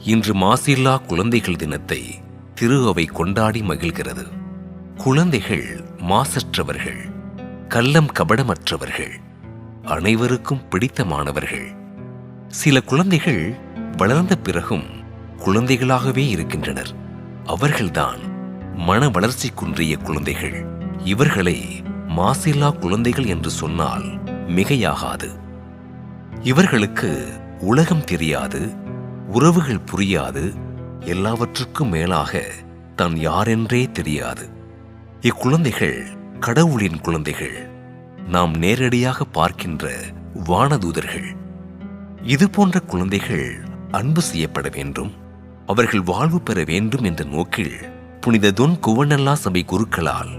இன்று மாசில்லா குழந்தைகள் தினத்தை திரு அவை கொண்டாடி மகிழ்கிறது. குழந்தைகள் மாசற்றவர்கள், கள்ளம் கபடமற்றவர்கள், அனைவருக்கும் பிடித்தமானவர்கள். சில குழந்தைகள் வளர்ந்த பிறகும் குழந்தைகளாகவே இருக்கின்றனர். அவர்கள்தான் மன வளர்ச்சி குன்றிய குழந்தைகள். இவர்களை மாசில்லா குழந்தைகள் என்று சொன்னால் மிகையாகாது. இவர்களுக்கு உலகம் தெரியாது, உறவுகள் புரியாது, எல்லாவற்றுக்கும் மேலாக தான் யாரென்றே தெரியாது. இக்குழந்தைகள் கடவுளின் குழந்தைகள், நாம் நேரடியாக பார்க்கின்ற வானதூதர்கள். இது போன்ற குழந்தைகள் அன்பு செய்யப்பட வேண்டும், அவர்கள் வாழ்வு பெற வேண்டும் என்ற நோக்கில் புனித தொன் குவனல்லா சபை குருக்களால்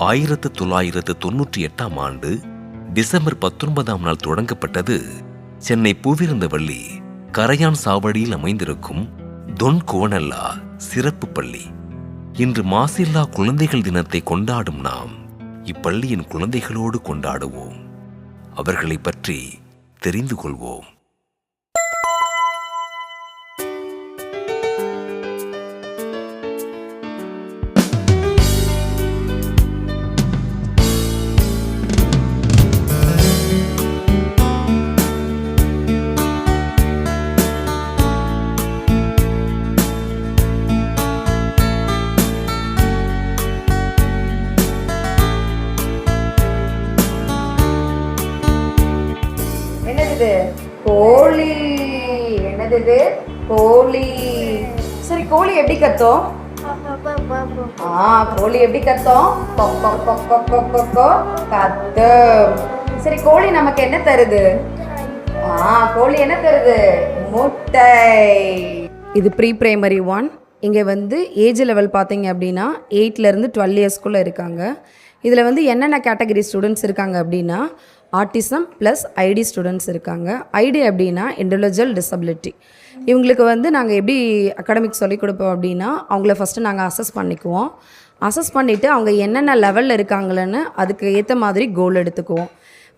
1998ஆம் ஆண்டு டிசம்பர் 19ஆம் நாள் தொடங்கப்பட்டது சென்னை பூவிருந்தவள்ளி கரையான் சாவடியில் அமைந்திருக்கும் தொன் குவனல்லா சிறப்பு பள்ளி. இன்று மாசில்லா குழந்தைகள் தினத்தை கொண்டாடும் நாம் இப்பள்ளியின் குழந்தைகளோடு கொண்டாடுவோம். அவர்களை பற்றி தெரிந்து கொள்வோம். கோழி. என்னது இது? கோழி. சரி, கோழி எப்படி கத்தும்? கோழி எப்படி கத்தும்? கத்தும். சரி, கோழி நமக்கு என்ன தருது? கோழி என்ன தருது? முட்டை. இது ப்ரீ பிரைமரி 1. இங்கே ஏஜ் லெவல் பார்த்தீங்க அப்படின்னா 8லேருந்து 12 இயர்ஸ்குள்ளே இருக்காங்க. இதில் என்னென்ன கேட்டகரி ஸ்டூடெண்ட்ஸ் இருக்காங்க அப்படின்னா ஆட்டிசம் ப்ளஸ் ஐடி ஸ்டூடெண்ட்ஸ் இருக்காங்க. ஐடி அப்படின்னா இண்டிவிஜுவல் டிசபிலிட்டி. இவங்களுக்கு நாங்கள் எப்படி அகாடமிக் சொல்லிக் கொடுப்போம் அப்படின்னா அவங்கள ஃபஸ்ட்டு நாங்கள் அசஸ் பண்ணிக்குவோம். அசஸ் பண்ணிவிட்டு அவங்க என்னென்ன லெவலில் இருக்காங்களன்னு அதுக்கு ஏற்ற மாதிரி கோல் எடுத்துக்குவோம்.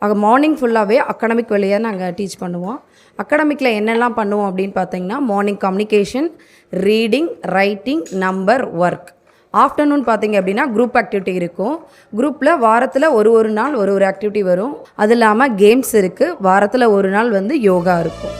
அவங்க மார்னிங் ஃபுல்லாகவே அகாடமிக் வழியாக நாங்கள் டீச் பண்ணுவோம். அகாடமிக்கில் என்னெல்லாம் பண்ணுவோம் அப்படின்னு பார்த்தீங்கன்னா morning communication, reading, writing, number, work. Afternoon பார்த்தீங்க அப்படின்னா குரூப் ஆக்டிவிட்டி இருக்கும். குரூப்பில் வாரத்தில் ஒரு நாள் ஒரு ஆக்டிவிட்டி வரும். அது இல்லாமல் கேம்ஸ் இருக்குது. வாரத்தில் ஒரு நாள் யோகா இருக்கும்.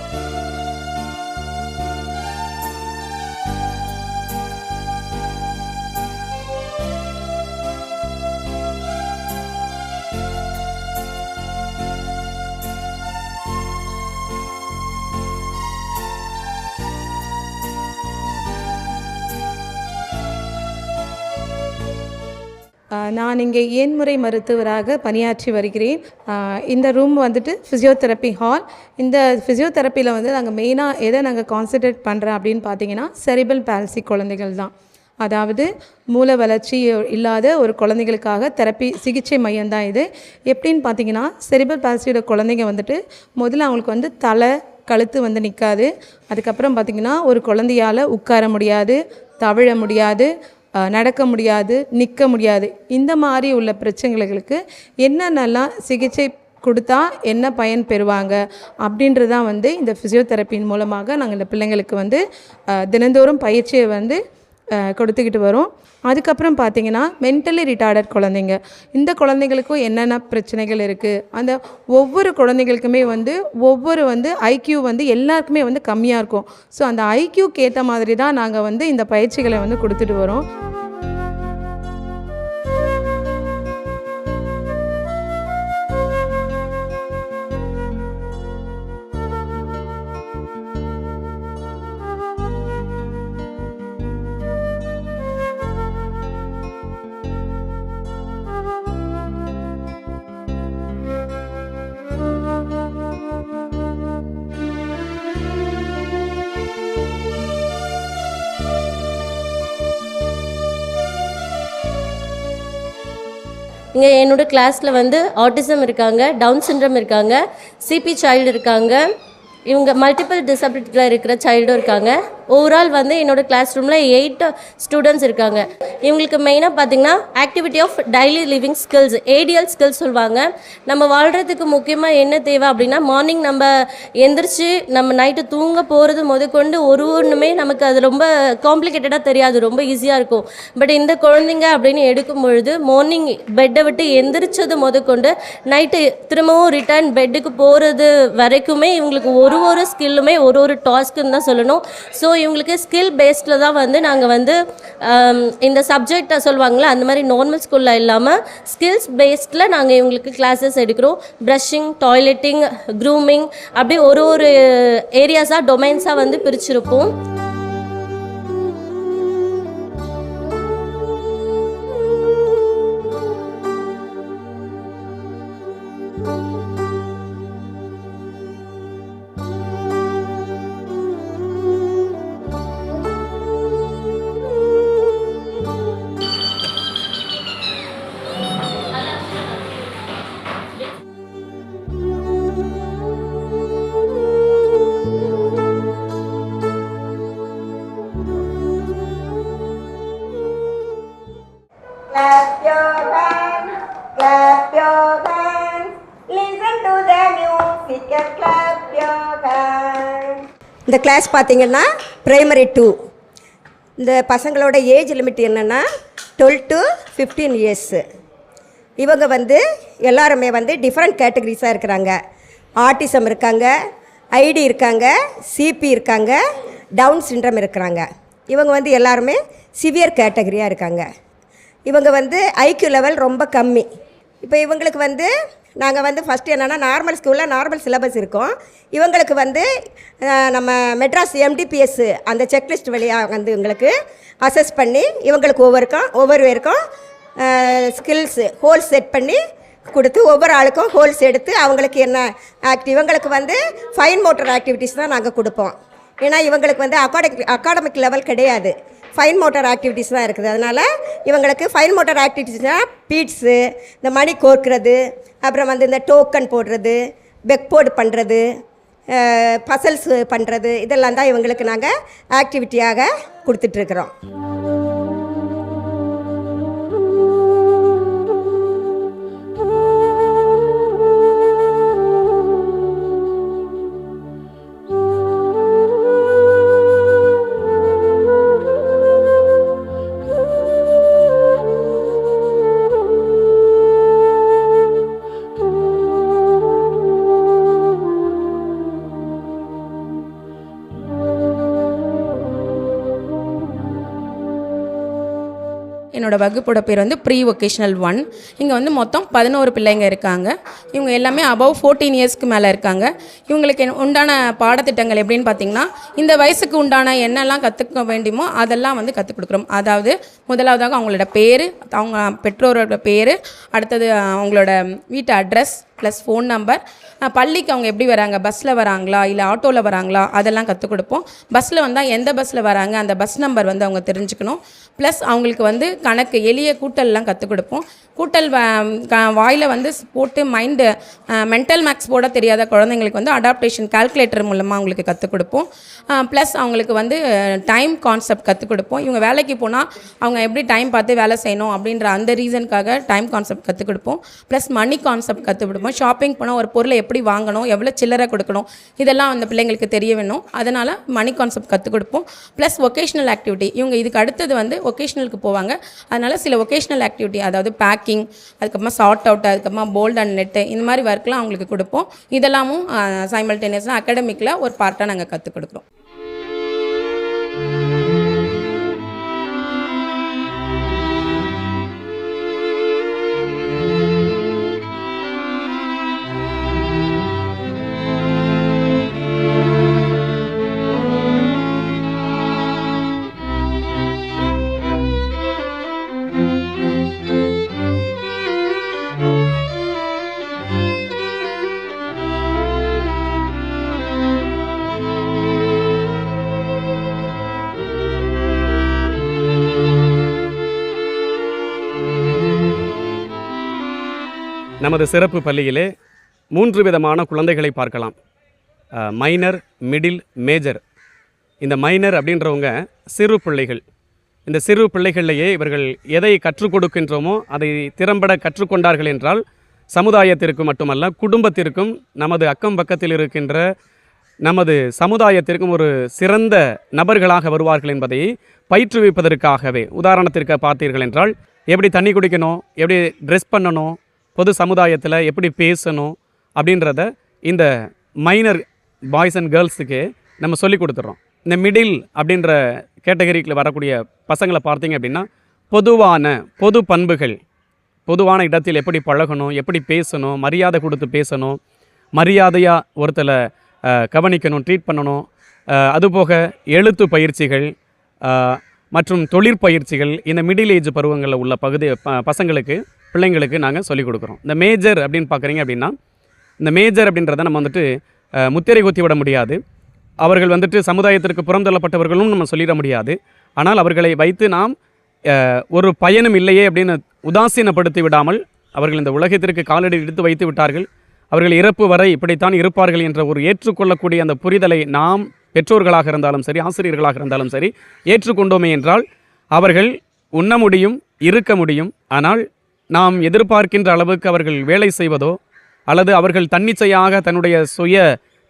நான் இங்கே ஏன்முறை மருத்துவராக பணியாற்றி வருகிறேன். இந்த ரூம் ஃபிசியோதெரப்பி ஹால். இந்த ஃபிசியோதெரப்பியில் நாங்கள் மெயினாக எதை நாங்கள் கான்சன்ட்ரேட் பண்ணுறோம் அப்படின்னு பார்த்தீங்கன்னா செரிப்ரல் பால்சி குழந்தைகள் தான். அதாவது மூல வளர்ச்சி இல்லாத ஒரு குழந்தைகளுக்காக தெரப்பி சிகிச்சை மையம் தான் இது. எப்படின்னு பார்த்தீங்கன்னா செரிப்ரல் பால்சியோட குழந்தைங்க முதல்ல அவங்களுக்கு தலை கழுத்து நிற்காது. அதுக்கப்புறம் பார்த்திங்கன்னா ஒரு குழந்தையால் உட்கார முடியாது, தவிழ முடியாது, நடக்க முடியாது, நிற்க முடியாது. இந்த மாதிரி உள்ள பிரச்சனைகளுக்கு என்னென்னலாம் சிகிச்சை கொடுத்தா என்ன பயன் பெறுவாங்க அப்படின்றதான் இந்த ஃபிசியோதெரப்பின் மூலமாக நாங்கள் இந்த பிள்ளைங்களுக்கு தினந்தோறும் பயிற்சியை கொடுத்துக்கிட்டு வரோம். அதுக்கப்புறம் பார்த்திங்கன்னா மென்டலி ரிட்டார்டட் குழந்தைங்க. இந்த குழந்தைங்களுக்கும் என்னென்ன பிரச்சனைகள் இருக்குது, அந்த ஒவ்வொரு குழந்தைங்களுக்குமே ஒவ்வொரு ஐக்யூ எல்லாருக்குமே கம்மியாக இருக்கும். ஸோ அந்த ஐக்யூக்கு ஏற்ற மாதிரி தான் நாங்கள் இந்த பயிற்சிகளை கொடுத்துட்டு வரோம். இங்கே என்னோடய கிளாஸில் ஆட்டிசம் இருக்காங்க, டவுன் சிண்ட்ரம் இருக்காங்க, சிபி சைல்டு இருக்காங்க, இவங்க மல்டிபிள் டிசபிலிட்டியில் இருக்கிற சைல்டும் இருக்காங்க. ஓவரால் வந்து என்னோடய கிளாஸ் ரூமில் 8 ஸ்டூடெண்ட்ஸ் இருக்காங்க. இவங்களுக்கு மெயினாக பார்த்திங்கன்னா activity of daily living skills, ADL skills சொல்லுவாங்க. நம்ம வாழ்கிறதுக்கு முக்கியமாக என்ன தேவை அப்படின்னா, மார்னிங் நம்ம எந்திரிச்சு நம்ம நைட்டு தூங்க போகிறது முதற்கொண்டு ஒன்றுமே நமக்கு அது ரொம்ப காம்ப்ளிகேட்டடாக தெரியாது, ரொம்ப ஈஸியாக இருக்கும். பட் இந்த குழந்தைங்க அப்படின்னு எடுக்கும் பொழுது மார்னிங் பெட்டை விட்டு எந்திரிச்சது முதற்கொண்டு நைட்டு திரும்பவும் ரிட்டர்ன் பெட்டுக்கு போகிறது வரைக்குமே இவங்களுக்கு ஒரு ஸ்கில்லுமே ஒரு டாஸ்க்குன்னு தான் சொல்லணும். ஸோ இவங்களுக்கு ஸ்கில் பேஸ்டில் தான் வந்து நாங்கள் வந்து இந்த சப்ஜெக்டை சொல்லுவாங்களே அந்த மாதிரி நார்மல் ஸ்கூலில் இல்லாமல் ஸ்கில்ஸ் பேஸ்டில் நாங்கள் இவங்களுக்கு கிளாஸஸ் எடுக்கிறோம். ப்ரஷிங், டாய்லெட்டிங், க்ரூமிங் அப்படி ஒரு ஏரியாஸாக டொமைன்ஸாக வந்து பிரிச்சிருப்போம். Clap your hands, clap your hands. Listen to the music and clap your hands. இந்த கிளாஸ் பார்த்தீங்கன்னா பிரைமரி 2. இந்த பசங்களோட ஏஜ் லிமிட் என்னென்னா 12 to 15 இயர்ஸு. இவங்க வந்து எல்லாருமே வந்து டிஃப்ரெண்ட் கேட்டகரிஸாக இருக்கிறாங்க. ஆட்டிசம் இருக்காங்க, ஐடி இருக்காங்க, சிபி இருக்காங்க, டவுன் சிண்ட்ரம் இருக்கிறாங்க. இவங்க வந்து எல்லாருமே சிவியர் கேட்டகரியாக இருக்காங்க. இவங்க வந்து ஐக்யூ லெவல் ரொம்ப கம்மி. இப்போ இவங்களுக்கு வந்து நாங்கள் வந்து ஃபஸ்ட்டு என்னென்னா நார்மல் ஸ்கூலில் நார்மல் சிலபஸ் இருக்கும். இவங்களுக்கு வந்து நம்ம மெட்ராஸ் MDPS அந்த செக்லிஸ்ட் வழியாக வந்து இவங்களுக்கு அசஸ் பண்ணி இவங்களுக்கு ஒவ்வொரு பேருக்கும் ஸ்கில்ஸு ஹோல்ஸ் செட் பண்ணி கொடுத்து ஒவ்வொரு ஆளுக்கும் ஹோல்ஸ் எடுத்து அவங்களுக்கு என்ன இவங்களுக்கு வந்து ஃபைன் மோட்டர் ஆக்டிவிட்டீஸ் தான் நாங்கள் கொடுப்போம். ஏன்னா இவங்களுக்கு வந்து அகாடமிக் லெவல் கிடையாது, ஃபைன் மோட்டார் ஆக்டிவிட்டீஸ் தான் இருக்குது. அதனால் இவங்களுக்கு ஃபைன் மோட்டார் ஆக்டிவிட்டீஸ்னால் பீட்ஸு, இந்த மணி கோர்க்கிறது, அப்புறம் வந்து இந்த டோக்கன் போடுறது, பெக் போர்டு பண்ணுறது, பசல்ஸ் பண்ணுறது, இதெல்லாம் தான் இவங்களுக்கு நாங்கள் ஆக்டிவிட்டியாக கொடுத்துட்ருக்குறோம். என்னோடய வகுப்போட பேர் வந்து ப்ரீ வொகேஷ்னல் 1. இங்கே வந்து மொத்தம் 11 பிள்ளைங்க இருக்காங்க. இவங்க எல்லாமே அபவ் 14 இயர்ஸ்க்கு மேலே இருக்காங்க. இவங்களுக்கு உண்டான பாடத்திட்டங்கள் எப்படின்னு பார்த்தீங்கன்னா, இந்த வயசுக்கு உண்டான என்னெல்லாம் கற்றுக்க வேண்டுமோ அதெல்லாம் வந்து கற்றுக் கொடுக்குறோம். அதாவது முதலாவதாக அவங்களோட பேர், அவங்க பெற்றோரோட பேர், அடுத்தது அவங்களோட வீட்டு அட்ரஸ் ப்ளஸ் ஃபோன் நம்பர், பள்ளிக்கு அவங்க எப்படி வராங்க, பஸ்ஸில் வராங்களா இல்லை ஆட்டோவில் வராங்களா அதெல்லாம் கற்றுக் கொடுப்போம். பஸ்ஸில் வந்தால் எந்த பஸ்ஸில் வராங்க அந்த பஸ் நம்பர் வந்து அவங்க தெரிஞ்சுக்கணும். ப்ளஸ் அவங்களுக்கு வந்து கணக்கு எளிய கூட்டல்லாம் கற்றுக் கொடுப்போம். கூட்டல் வாயில் வந்து போட்டு மென்டல் மேக்ஸ் போட தெரியாத குழந்தைங்களுக்கு வந்து அடாப்டேஷன் கால்குலேட்டர் மூலமாக அவங்களுக்கு கற்றுக் கொடுப்போம். ப்ளஸ் அவங்களுக்கு வந்து டைம் கான்செப்ட் கற்றுக் கொடுப்போம். இவங்க வேலைக்கு போனால் அவங்க எப்படி டைம் பார்த்து வேலை செய்யணும் அப்படின்ற அந்த ரீசனுக்காக டைம் கான்செப்ட் கற்றுக் கொடுப்போம். ப்ளஸ் மணி கான்செப்ட் கற்றுக் கொடுப்போம். ஷாப்பிங் போனால் ஒரு பொருளை எப்படி வாங்கணும், எவ்வளோ சில்லறை கொடுக்கணும், இதெல்லாம் அந்த பிள்ளைங்களுக்கு தெரிய வேணும். அதனால் மணி கான்செப்ட் கற்றுக் கொடுப்போம். ப்ளஸ் ஒகேஷ்னல் ஆக்டிவிட்டி, இவங்க இதுக்கு அடுத்தது வந்து ஒகேஷ்னலுக்கு போவாங்க. அதனால் சில ஒகேஷ்னல் ஆக்டிவிட்டி, அதாவது பேக்கிங், அதுக்கப்புறமா சார்ட் அவுட், அதுக்கப்புறமா போல்ட் அண்ட் நெட்டு, இந்த மாதிரி ஒர்க்லாம் அவங்களுக்கு கொடுப்போம். இதெல்லாமும் சைமல்டேனியஸாக அகாடமிக்கில் ஒரு பார்ட்டாக நாங்கள் கற்றுக் கொடுக்குறோம். நமது சிறப்பு பள்ளியிலே 3 விதமான குழந்தைகளை பார்க்கலாம். Minor, middle, major. இந்த மைனர் அப்படின்றவங்க சிறு பிள்ளைகள். இந்த சிறு பிள்ளைகளிலேயே இவர்கள் எதை கற்றுக் கொடுக்கின்றோமோ அதை திறம்பட கற்றுக்கொண்டார்கள் என்றால் சமுதாயத்திற்கு மட்டுமல்ல, குடும்பத்திற்கும் நமது அக்கம் பக்கத்தில் இருக்கின்ற நமது சமுதாயத்திற்கும் ஒரு சிறந்த நபர்களாக வருவார்கள் என்பதை பயிற்றுவிப்பதற்காகவே. உதாரணத்திற்கு பார்த்தீர்கள் என்றால், எப்படி தண்ணி குடிக்கணும், எப்படி ட்ரெஸ் பண்ணணும், பொது சமுதாயத்தில் எப்படி பேசணும் அப்படின்றத இந்த மைனர் பாய்ஸ் அண்ட் கேர்ள்ஸுக்கு நம்ம சொல்லி கொடுத்துட்றோம். இந்த மிடில் அப்படின்ற கேட்டகரிக்கில் வரக்கூடிய பசங்களை பார்த்தீங்க அப்படின்னா, பொது பண்புகள், பொதுவான இடத்தில் எப்படி பழகணும், எப்படி பேசணும், மரியாதை கொடுத்து பேசணும், மரியாதையாக ஒருத்தரை கவனிக்கணும், ட்ரீட் பண்ணணும், அதுபோக எழுத்து பயிற்சிகள் மற்றும் தொழிற்பயிற்சிகள் இந்த மிடில் ஏஜ் பருவங்களில் உள்ள பசங்களுக்கு, பிள்ளைங்களுக்கு நாங்கள் சொல்லிக் கொடுக்குறோம். இந்த மேஜர் அப்படின்னு பார்க்குறீங்க அப்படின்னா, இந்த மேஜர் அப்படின்றத நம்ம வந்துட்டு முத்திரை குத்தி விட முடியாது. அவர்கள் வந்துட்டு சமுதாயத்திற்கு புறந்தள்ளப்பட்டவர்களும் நம்ம சொல்லிட முடியாது. ஆனால் அவர்களை வைத்து நாம் ஒரு பயனும் இல்லையே அப்படின்னு உதாசீனப்படுத்தி விடாமல், அவர்கள் இந்த உலகத்திற்கு காலடி எடுத்து வைத்து விட்டார்கள், அவர்கள் இறப்பு வரை இப்படித்தான் இருப்பார்கள் என்ற ஒரு ஏற்றுக்கொள்ளக்கூடிய அந்த புரிதலை நாம் பெற்றோர்களாக இருந்தாலும் சரி, ஆசிரியர்களாக இருந்தாலும் சரி ஏற்றுக்கொண்டோமே என்றால் அவர்கள் உண்ண முடியும், இருக்க முடியும். ஆனால் நாம் எதிர்பார்க்கின்ற அளவுக்கு அவர்கள் வேலை செய்வதோ அல்லது அவர்கள் தன்னிச்சையாக தன்னுடைய சுய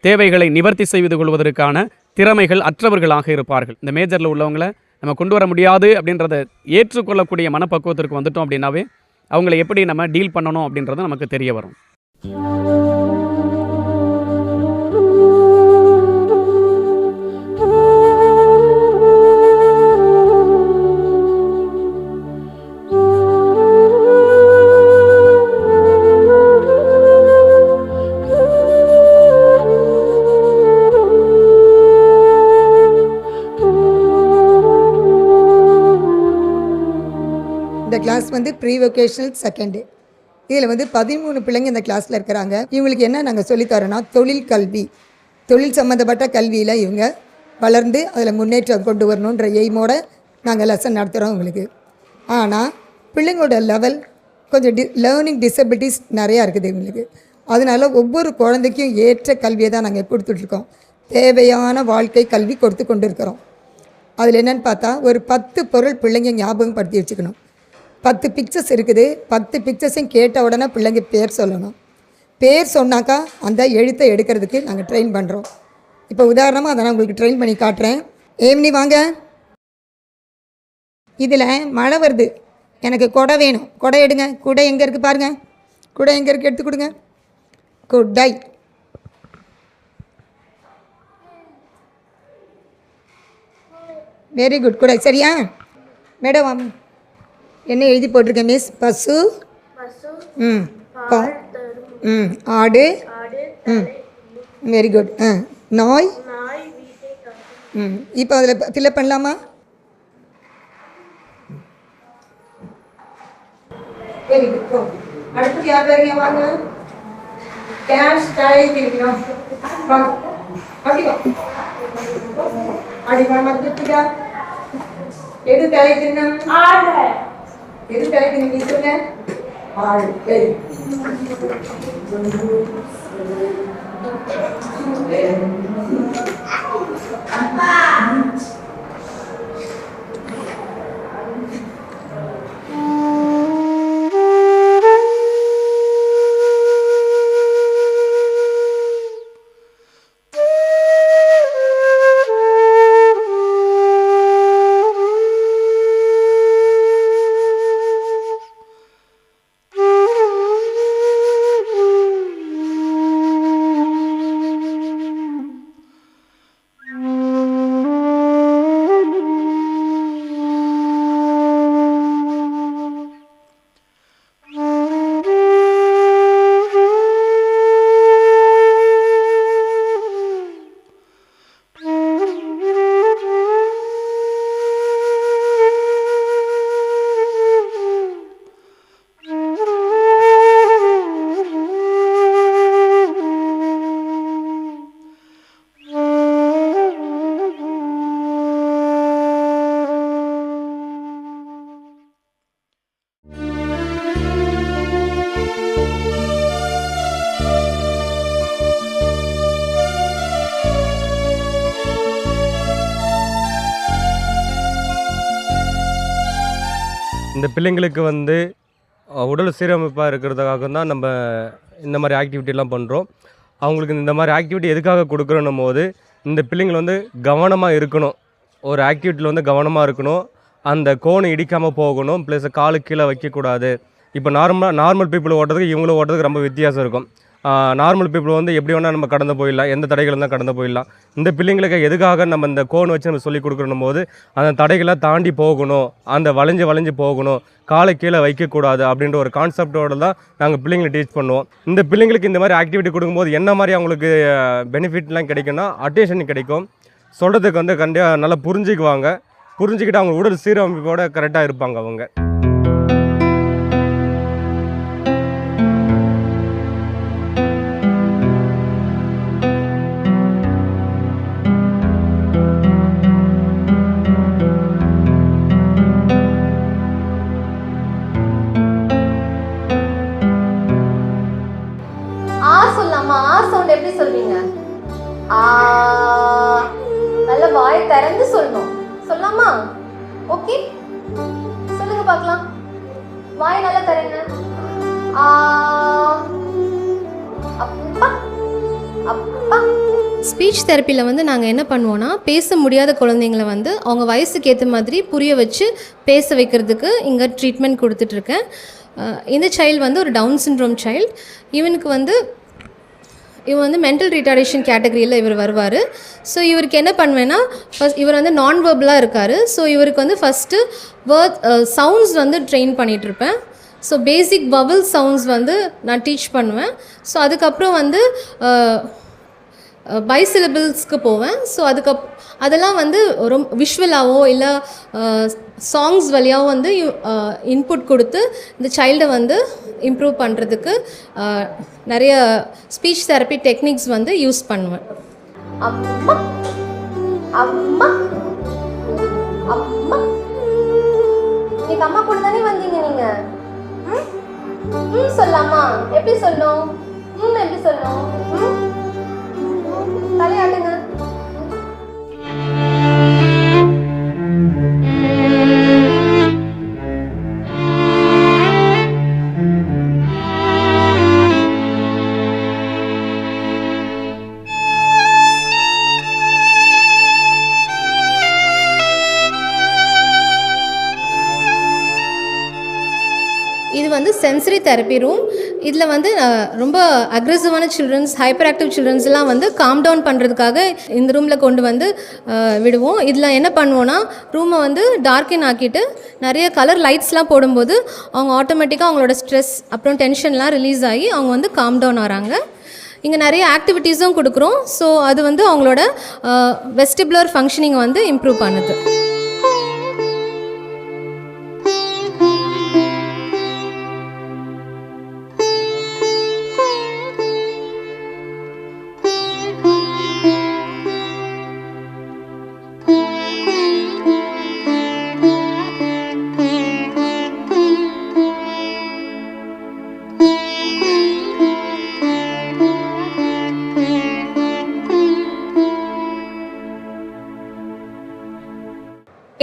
தேவைகளை நிவர்த்தி செய்து கொள்வதற்கான திறமைகள் அற்றவர்களாக இருப்பார்கள். இந்த மேஜரில் உள்ளவங்களை நம்ம கொண்டு வர முடியாது அப்படின்றத ஏற்றுக்கொள்ளக்கூடிய மனப்பக்குவத்திற்கு வந்துட்டோம் அப்படின்னாவே அவங்களை எப்படி நம்ம டீல் பண்ணணும் அப்படின்றது நமக்கு தெரிய வரும். இந்த கிளாஸ் வந்து ப்ரீ வொகேஷனல் செகண்டு. இதில் வந்து 13 பிள்ளைங்க இந்த கிளாஸில் இருக்கிறாங்க. இவங்களுக்கு என்ன நாங்கள் சொல்லித்தரோன்னா தொழில் கல்வி, தொழில் சம்மந்தப்பட்ட கல்வியில் இவங்க வளர்ந்து அதில் முன்னேற்றம் கொண்டு வரணுன்ற எய்மோட நாங்கள் லெசன் நடத்துகிறோம் இவங்களுக்கு. ஆனால் பிள்ளைங்களோட லெவல் கொஞ்சம் லேர்னிங் டிசபிலிட்டிஸ் நிறையா இருக்குது இவங்களுக்கு. அதனால் ஒவ்வொரு குழந்தைக்கும் ஏற்ற கல்வியை தான் நாங்கள் கொடுத்துட்ருக்கோம். தேவையான வாழ்க்கை கல்வி கொடுத்து கொண்டு இருக்கிறோம். அதில் என்னென்னு பார்த்தா ஒரு 10 பொருள் பிள்ளைங்க ஞாபகப்படுத்தி வச்சுக்கணும். 10 பிக்சர்ஸ் இருக்குது. 10 பிக்சர்ஸையும் கேட்ட உடனே பிள்ளைங்க பேர் சொல்லணும். பேர் சொன்னாக்கா அந்த எழுத்தை எடுக்கிறதுக்கு நாங்கள் ட்ரெயின் பண்ணுறோம். இப்போ உதாரணமாக அதை நான் உங்களுக்கு ட்ரெயின் பண்ணி காட்டுறேன். ஏமினி வாங்க. இதில் மழை வருது, எனக்கு குடை வேணும், குடை எடுங்க. குடை எங்கே இருக்குது பாருங்கள், குடை எங்கே இருக்குது எடுத்து கொடுங்க. குடை. வெரி குட், குடை. சரியா மேடம்? என்ன எழுதி போட்டிருக்கேன் மிஸ்? பசு, ஆடு, வெரி குட். நாய். இப்போ அதில் ஃபில்அப் பண்ணலாமா? Very good. அடுத்து யார் வரீங்க? வாங்க. கேஷ் டைப் இருக்கணும். வாங்க அப்படி வா. அடி வாங்க. திருப்பிக்கா. எது தலைக்கணும்? ஆடு. எது தலைக்கணும் நீ சொல்லுங்க? ஆடு. வெரி இந்த பிள்ளைங்களுக்கு வந்து உடல் சீரமைப்பாக இருக்கிறதுக்காக தான் நம்ம இந்த மாதிரி ஆக்டிவிட்டிலாம் பண்ணுறோம். அவங்களுக்கு இந்த மாதிரி ஆக்டிவிட்டி எதுக்காக கொடுக்குறோன்னும் போது இந்த பிள்ளைங்கள் வந்து கவனமாக இருக்கணும். ஒரு ஆக்டிவிட்டியில் வந்து கவனமாக இருக்கணும். அந்த கோணை இடிக்காமல் போகணும். ப்ளஸ் காலு கீழே வைக்கக்கூடாது. இப்போ நார்மல் பீப்புள் ஓட்டுறதுக்கு இவங்களும் ஓட்டுறதுக்கு ரொம்ப வித்தியாசம் இருக்கும். நார்மல் பீப்புள் வந்து எப்படி வேணால் நம்ம கடந்து போயிடலாம், எந்த தடைகள் இருந்தால் கடந்து போயிடலாம். இந்த பிள்ளைங்களுக்கு எதுக்காக நம்ம இந்த கோன் வச்சு நம்ம சொல்லி கொடுக்கணும் போது அந்த தடைகளை தாண்டி போகணும், அந்த வளைஞ்சு போகணும், காலை கீழே வைக்கக்கூடாது அப்படின்ற ஒரு கான்செப்டோடு தான் நாங்கள் பிள்ளைங்களை டீச் பண்ணுவோம். இந்த பிள்ளைங்களுக்கு இந்த மாதிரி ஆக்டிவிட்டி கொடுக்கும்போது என்ன மாதிரி அவங்களுக்கு பெனிஃபிட்லாம் கிடைக்கும்னா அட்டென்ஷன் கிடைக்கும். சொல்கிறதுக்கு வந்து கண்டிப்பாக நல்லா புரிஞ்சுக்கிட்டு அவங்க உடல் சீரமைப்போட கரெக்டாக இருப்பாங்க அவங்க. சொல்லலாமா? சவுண்ட் எப்படி சொல்வீங்க? நல்ல வாய் திறந்து சொல்லணும். சொல்லலாமா? ஓகே, சொல்லுங்க பார்க்கலாம். வாய் நல்லா தரங்க. அப்பா அப்பா. ஸ்பீச் தெரப்பியில் வந்து நாங்கள் என்ன பண்ணுவோன்னா, பேச முடியாத குழந்தைங்கள வந்து அவங்க வயசுக்கு ஏற்ற மாதிரி புரிய வச்சு பேச வைக்கிறதுக்கு இங்கே ட்ரீட்மெண்ட் கொடுத்துட்ருக்கேன். இந்த சைல்டு வந்து ஒரு டவுன் சிண்ட்ரோம் சைல்டு. இவன் வந்து மென்டல் ரிட்டார்டேஷன் கேட்டகரியில் இவர் வருவார். ஸோ இவருக்கு என்ன பண்ணுவேன்னா, இவர் வந்து நான் வெர்பலாக இருக்கார். ஸோ இவருக்கு வந்து ஃபஸ்ட்டு சவுண்ட்ஸ் வந்து ட்ரெயின் பண்ணிகிட்ருப்பேன். ஸோ பேசிக் வவல் சவுண்ட்ஸ் வந்து நான் டீச் பண்ணுவேன். ஸோ அதுக்கப்புறம் வந்து பைசிலபிள்ஸ்க்கு போவேன். ஸோ அதெல்லாம் வந்து ரொம்ப விஷுவலாகவோ இல்லை சாங்ஸ் வழியாகவும் வந்து இன்புட் கொடுத்து இந்த சைல்டை வந்து இம்ப்ரூவ் பண்ணுறதுக்கு நிறைய ஸ்பீச் தெரப்பி டெக்னிக்ஸ் வந்து யூஸ் பண்ணுவேன். அம்மா அம்மா அம்மா. இன்னைக்கு அம்மா கூட தானே வந்தீங்க நீங்க? சொல்லலாமா? எப்படி சொல்லணும்? எப்படி சொல்லணும்? தலையாட்டுங்க. இது வந்து சென்சரி தெரப்பி ரூம். இதில் வந்து ரொம்ப அக்ரெசிவான சில்ட்ரன்ஸ், ஹைப்பர் ஆக்டிவ் சில்ட்ரன்ஸ்லாம் வந்து காம் டவுன் பண்ணுறதுக்காக இந்த ரூமில் கொண்டு வந்து விடுவோம். இதில் என்ன பண்ணுவோன்னா, ரூமை வந்து டார்க்கன் ஆக்கிட்டு நிறைய கலர் லைட்ஸ்லாம் போடும்போது அவங்க ஆட்டோமேட்டிக்காக அவங்களோட ஸ்ட்ரெஸ் அப்புறம் டென்ஷன்லாம் ரிலீஸ் ஆகி அவங்க வந்து காம் டவுன் ஆகிறாங்க. இங்கே நிறைய ஆக்டிவிட்டீஸும் கொடுக்குறோம். ஸோ அது வந்து அவங்களோட வெஸ்டிபுலர் ஃபங்க்ஷனிங் வந்து இம்ப்ரூவ் பண்ணுது.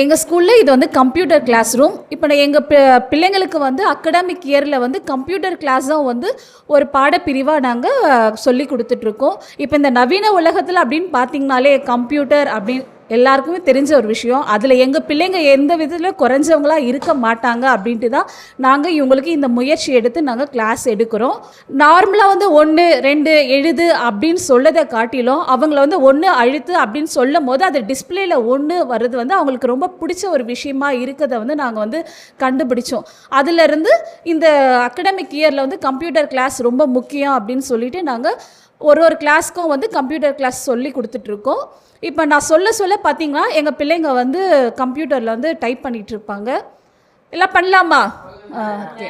எங்கள் ஸ்கூலில் இது வந்து கம்ப்யூட்டர் கிளாஸ் ரூம். இப்போ எங்கள் பிள்ளைங்களுக்கு வந்து அகடாமிக் இயரில் வந்து கம்ப்யூட்டர் கிளாஸும் வந்து ஒரு பாடப்பிரிவாக நாங்கள் சொல்லி கொடுத்துட்ருக்கோம். இப்போ இந்த நவீன உலகத்தில் அப்படின்னு பார்த்திங்கனாலே கம்ப்யூட்டர் அப்படின்னு எல்லாருக்குமே தெரிஞ்ச ஒரு விஷயம். அதில் எங்கள் பிள்ளைங்க எந்த விதத்தில் குறைஞ்சவங்களாக இருக்க மாட்டாங்க அப்படின்ட்டு தான் நாங்கள் இவங்களுக்கு இந்த முயற்சி எடுத்து நாங்கள் கிளாஸ் எடுக்கிறோம். நார்மலாக வந்து 1 2 எழுது அப்படின்னு சொல்லதை காட்டிலும் அவங்கள வந்து 1 அழுத்து அப்படின்னு சொல்லும் போது அது டிஸ்பிளேயில் 1 வர்றது வந்து அவங்களுக்கு ரொம்ப பிடிச்ச ஒரு விஷயமா இருக்கிறத வந்து நாங்கள் வந்து கண்டுபிடிச்சோம். அதிலிருந்து இந்த அகடமிக் இயரில் வந்து கம்ப்யூட்டர் கிளாஸ் ரொம்ப முக்கியம் அப்படின்னு சொல்லிட்டு நாங்கள் ஒரு கிளாஸ்க்கும் வந்து கம்ப்யூட்டர் கிளாஸ் சொல்லி கொடுத்துட்ருக்கோம். இப்போ நான் சொல்ல பார்த்தீங்கன்னா எங்கள் பிள்ளைங்க வந்து கம்ப்யூட்டரில் வந்து டைப் பண்ணிகிட்டு இருப்பாங்க. எல்லாம் பண்ணலாமா? ஓகே,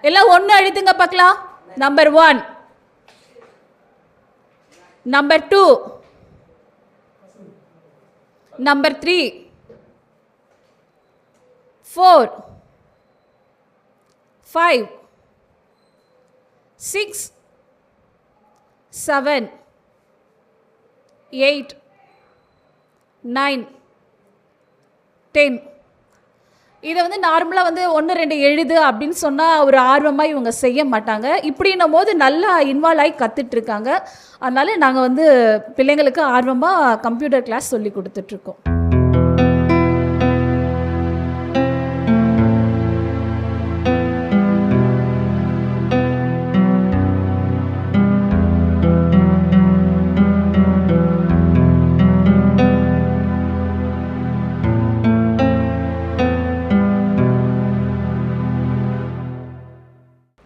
எல்லாம் 1 அழுத்துங்க பார்க்கலாம். Number 1, number 2, number 3, 4, 5, 6, 7, 8, 9, 10. இதை வந்து நார்மலாக வந்து 1-2 எழுது அப்படின்னு சொன்னால் ஒரு ஆர்வமாக இவங்க செய்ய மாட்டாங்க. இப்படின்னும் போது நல்லா இன்வால்வ் ஆகி கற்றுட்ருக்காங்க. அதனால நாங்கள் வந்து பிள்ளைங்களுக்கு ஆர்வமாக கம்ப்யூட்டர் கிளாஸ் சொல்லி கொடுத்துட்ருக்கோம்.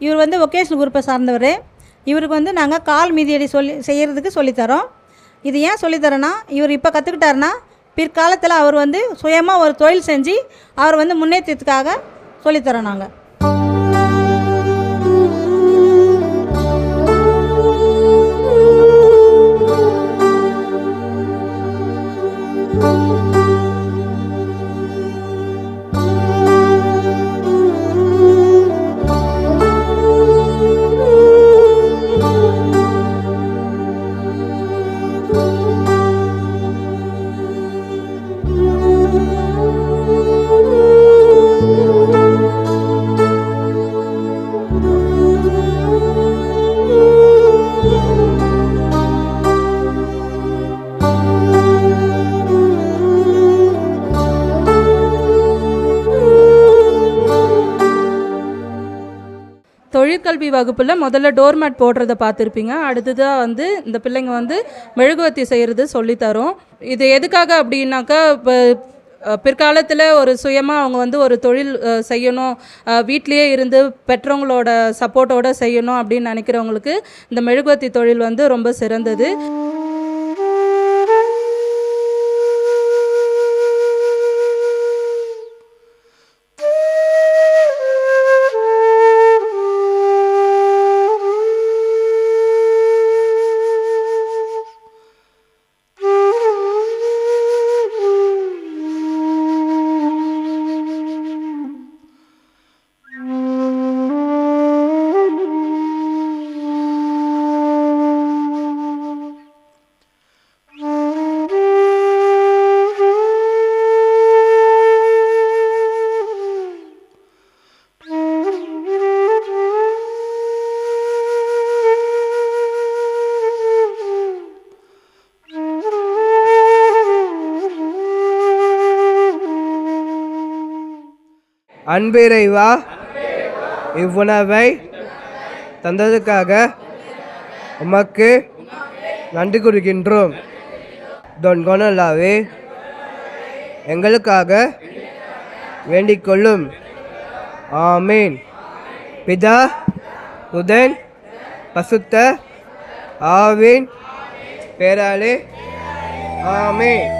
இவர் வந்து வொகேஷனல் குரூப்பை சார்ந்தவர். இவருக்கு வந்து நாங்கள் கால் மிதியடி செய்கிறதுக்கு சொல்லித்தரோம். இது ஏன் சொல்லித்தரோன்னா, இவர் இப்போ கற்றுக்கிட்டாருன்னா பிற்காலத்தில் அவர் வந்து சுயமாக ஒரு தொழில் செஞ்சு அவர் வந்து முன்னேற்றத்துக்காக சொல்லித்தரோம் நாங்கள். தொழிற்கல்வி வகுப்பில் முதல்ல டோர்மேட் போடுறத பார்த்துருப்பீங்க. அடுத்ததாக வந்து இந்த பிள்ளைங்க வந்து மெழுகுவர்த்தி செய்கிறது சொல்லித்தரோம். இது எதுக்காக அப்படின்னாக்கா, இப்போ பிற்காலத்தில் ஒரு சுயமாக அவங்க வந்து ஒரு தொழில் செய்யணும், வீட்லேயே இருந்து பெற்றவங்களோட சப்போர்ட்டோடு செய்யணும் அப்படின்னு நினைக்கிறவங்களுக்கு இந்த மெழுகுவர்த்தி தொழில் வந்து ரொம்ப சிறந்தது. அன்பிறைவா இவ்வுணவை தந்ததுக்காக உமக்கு நன்றி கூறுகின்றோம். தொன்கொனல்லாவே எங்களுக்காக வேண்டிக் கொள்ளும். ஆமீன். பிதா புதன் பசுத்த ஆவின் பேராலே ஆமீன்.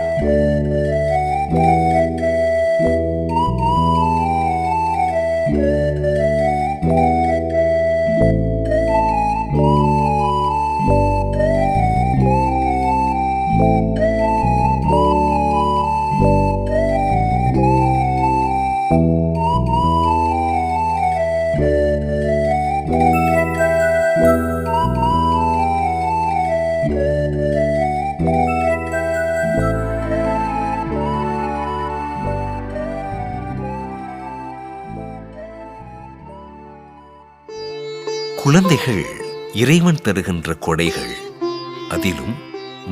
குழந்தைகள் இறைவன் தருகின்ற கொடைகள். அதிலும்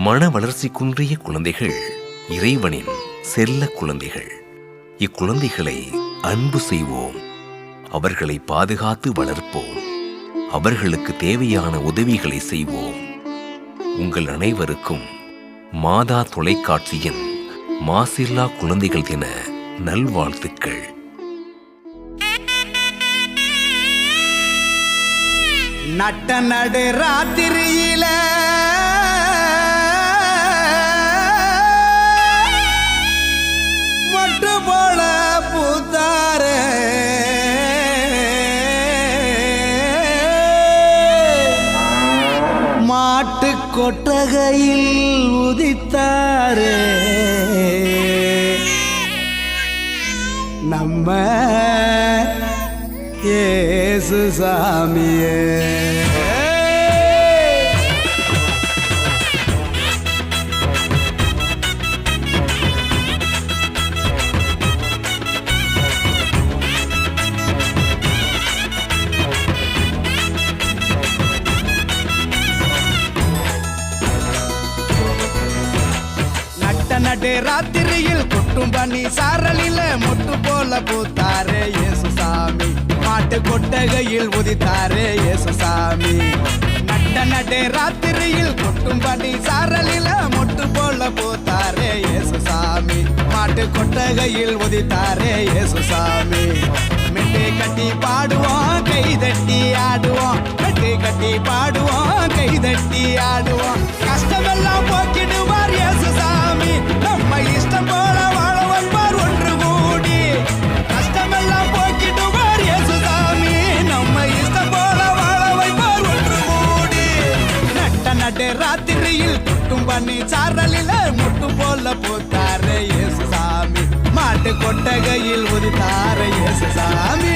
மன வளர்ச்சி குன்றிய குழந்தைகள் இறைவனின் செல்ல குழந்தைகள். இக்குழந்தைகளை அன்பு செய்வோம், அவர்களை பாதுகாத்து வளர்ப்போம், அவர்களுக்கு தேவையான உதவிகளை செய்வோம். உங்கள் அனைவருக்கும் மாதா தொலைக்காட்சியின் மாசில்லா குழந்தைகள் தின நல்வாழ்த்துக்கள். நட்ட நடு ராத்திரியில மட்டு போல பூத்தார மாட்டு கொட்டகையில் உதித்தாரே நம்ம இயேசு சாமியே. நடு ராத்திரியில் கொட்டும் பனி சாரலில மொட்டு போல பூத்தாரே இயேசுசாமி மாட்டு கொட்டகையில் உதித்தாரே இயேசுசாமி நடு ராத்திரியில் கொட்டும் பனி சாரலில மொட்டு போல பூத்தாரே இயேசுசாமி மாட்டு கொட்டகையில் உதித்தாரே இயேசுசாமி மெட்டை கட்டி பாடுவோம் கை தட்டி ஆடுவோம் மெட்டை கட்டி பாடுவோம் கை தட்டி ஆடுவோம் கஷ்டமெல்லாம் போக்கிடுவார் இயேசுசாமி நம்ம இஷ்டம் போல வாழ வைப்பார் ஒன்று கூடி கஷ்டமெல்லாம் போக்கிடுவார் இயேசுசாமி நம்ம இஷ்டம் போல வாழ வைப்பார் ஒன்று கூடி நடு ராத்திரியில் கொட்டும் பண்ணி சாரலில முட்டு போல போத்தாரே இயேசுசாமி மாட்டு கொட்டகையில் உதித்தாரே இயேசுசாமி